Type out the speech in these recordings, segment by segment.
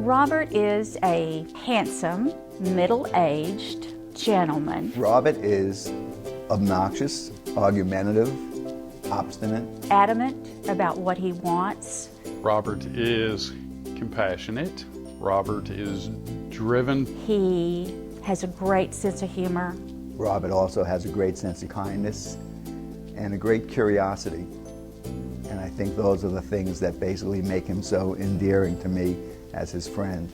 Robert is a handsome, middle-aged gentleman. Robert is obnoxious, argumentative, obstinate, Adamant about what he wants. Robert is compassionate. Robert is driven. He has a great sense of humor. Robert also has a great sense of kindness and a great curiosity. And I think those are the things that basically make him so endearing to me as his friend.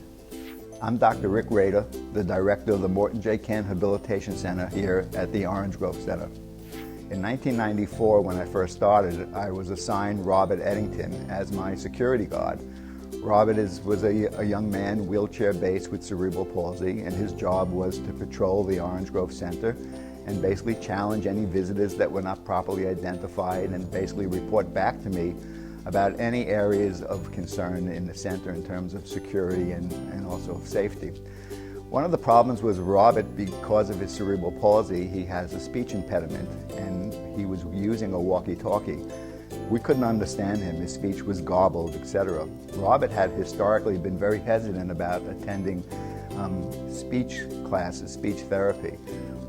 I'm Dr. Rick Rader, the director of the Morton J. Kent Habilitation Center here at the Orange Grove Center. In 1994, when I first started, I was assigned Robert Eddington as my security guard. Robert was a young man, wheelchair-based with cerebral palsy, and his job was to patrol the Orange Grove Center and basically challenge any visitors that were not properly identified and basically report back to me about any areas of concern in the center in terms of security and also of safety. One of the problems was Robert, because of his cerebral palsy, he has a speech impediment and he was using a walkie-talkie. We couldn't understand him, his speech was garbled, etc. Robert had historically been very hesitant about attending speech classes, speech therapy.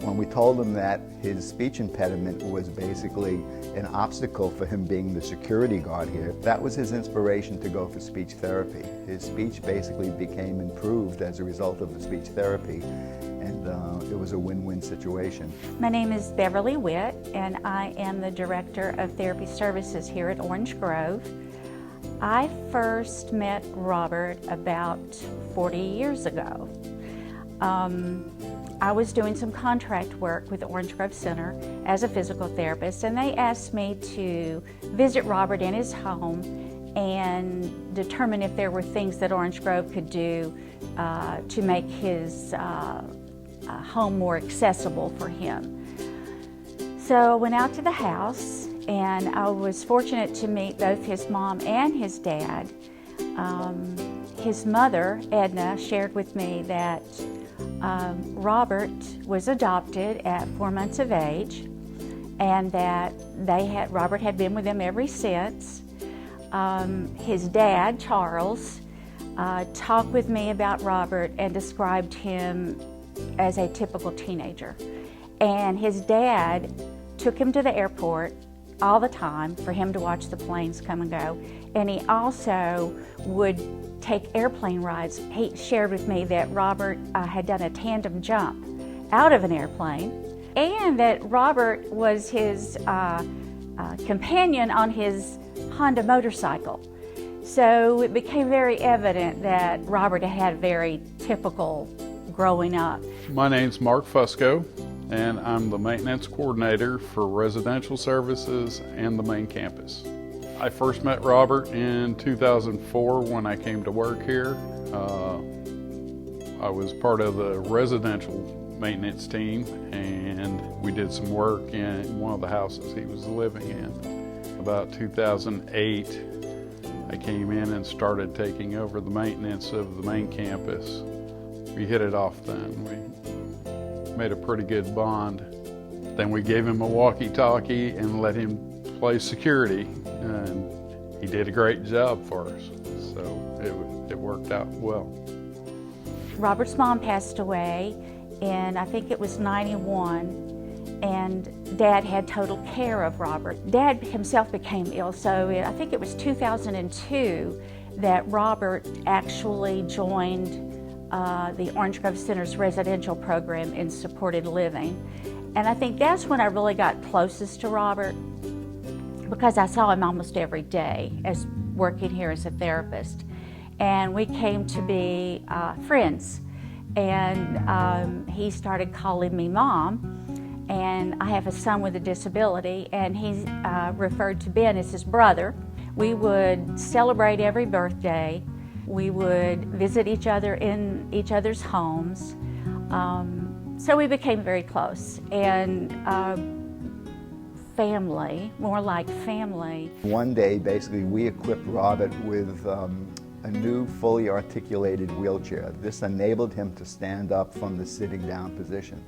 When we told him that his speech impediment was basically an obstacle for him being the security guard here, that was his inspiration to go for speech therapy. His speech basically became improved as a result of the speech therapy, and it was a win-win situation. My name is Beverly Witt, and I am the Director of Therapy Services here at Orange Grove. I first met Robert about 40 years ago. I was doing some contract work with the Orange Grove Center as a physical therapist, and they asked me to visit Robert in his home and determine if there were things that Orange Grove could do to make his home more accessible for him. So I went out to the house, and I was fortunate to meet both his mom and his dad. His mother, Edna, shared with me that Robert was adopted at 4 months of age, and that Robert had been with them ever since. His dad, Charles, talked with me about Robert and described him as a typical teenager. And his dad took him to the airport all the time for him to watch the planes come and go. And he also would take airplane rides. He shared with me that Robert had done a tandem jump out of an airplane, and that Robert was his companion on his Honda motorcycle. So it became very evident that Robert had very typical growing up. My name's Mark Fusco, and I'm the maintenance coordinator for residential services and the main campus. I first met Robert in 2004 when I came to work here. I was part of the residential maintenance team, and we did some work in one of the houses he was living in. About 2008, I came in and started taking over the maintenance of the main campus. We hit it off then. We made a pretty good bond. Then we gave him a walkie-talkie and let him play security, and he did a great job for us, so it worked out well. Robert's mom passed away in, I think it was 91, and Dad had total care of Robert. Dad himself became ill, so I think it was 2002 that Robert actually joined the Orange Grove Center's residential program in supported living. And I think that's when I really got closest to Robert, because I saw him almost every day as working here as a therapist. And we came to be friends. And he started calling me Mom. And I have a son with a disability, and he referred to Ben as his brother. We would celebrate every birthday. We would visit each other in each other's homes. So we became very close, and family, more like family. One day, basically, we equipped Robert with a new fully articulated wheelchair. This enabled him to stand up from the sitting down position.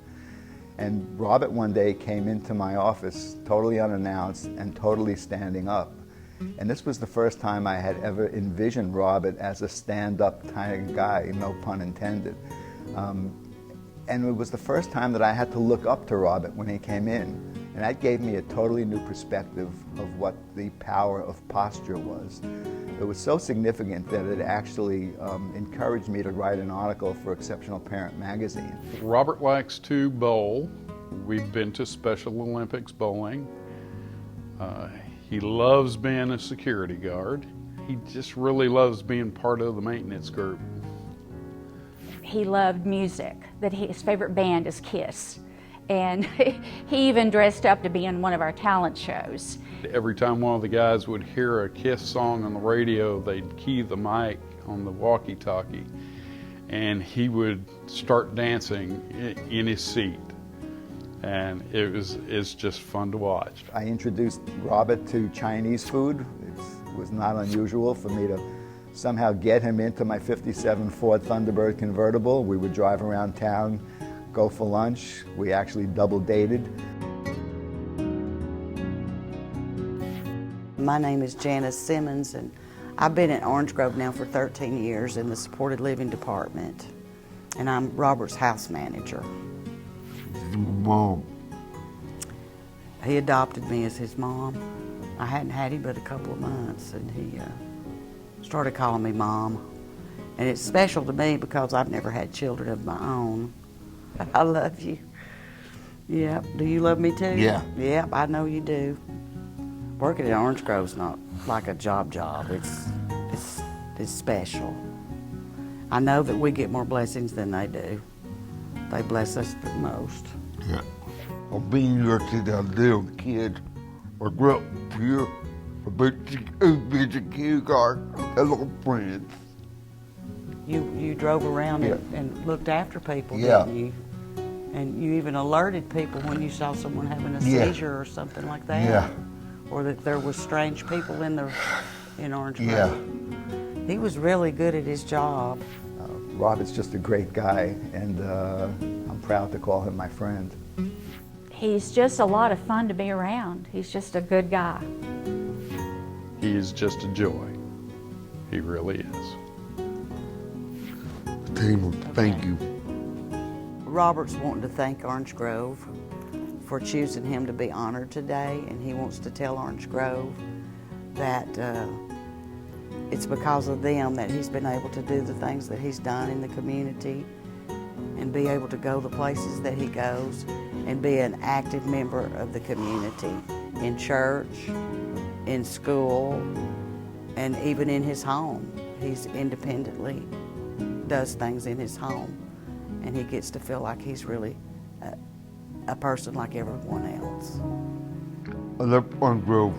And Robert one day came into my office totally unannounced and totally standing up. And this was the first time I had ever envisioned Robert as a stand-up kind of guy, no pun intended. And it was the first time that I had to look up to Robert when he came in. And that gave me a totally new perspective of what the power of posture was. It was so significant that it actually encouraged me to write an article for Exceptional Parent magazine. Robert likes to bowl. We've been to Special Olympics bowling. He loves being a security guard. He just really loves being part of the maintenance group. He loved music, that his favorite band is Kiss. And he even dressed up to be in one of our talent shows. Every time one of the guys would hear a Kiss song on the radio, they'd key the mic on the walkie-talkie, and he would start dancing in his seat. And it's just fun to watch. I introduced Robert to Chinese food. It was not unusual for me to somehow get him into my '57 Ford Thunderbird convertible. We would drive around town, go for lunch. We actually double dated. My name is Janice Simmons, and I've been at Orange Grove now for 13 years in the supported living department, and I'm Robert's house manager. Mom. He adopted me as his mom. I hadn't had him but a couple of months, and he started calling me Mom. And it's special to me because I've never had children of my own. I love you. Yep. Do you love me too? Yeah. Yep, I know you do. Working at Orange Grove's not like a job. It's special. I know that we get more blessings than they do. They bless us the most. Yeah. I've been here since I was a little kid. I grew up here. I've been to kindergarten. I love friends. You drove around Yeah. and looked after people, Yeah. didn't you? And you even alerted people when you saw someone having a Yeah. seizure or something like that. Yeah. Or that there was strange people in Orange Grove. Yeah. He was really good at his job. Robert's just a great guy, and I'm proud to call him my friend. He's just a lot of fun to be around. He's just a good guy. He is just a joy. He really is. Team, thank you. Robert's wanting to thank Orange Grove for choosing him to be honored today, and he wants to tell Orange Grove that it's because of them that he's been able to do the things that he's done in the community and be able to go the places that he goes and be an active member of the community in church, in school, and even in his home. He's independently does things in his home, and he gets to feel like he's really a person like everyone else. I love Orange Grove.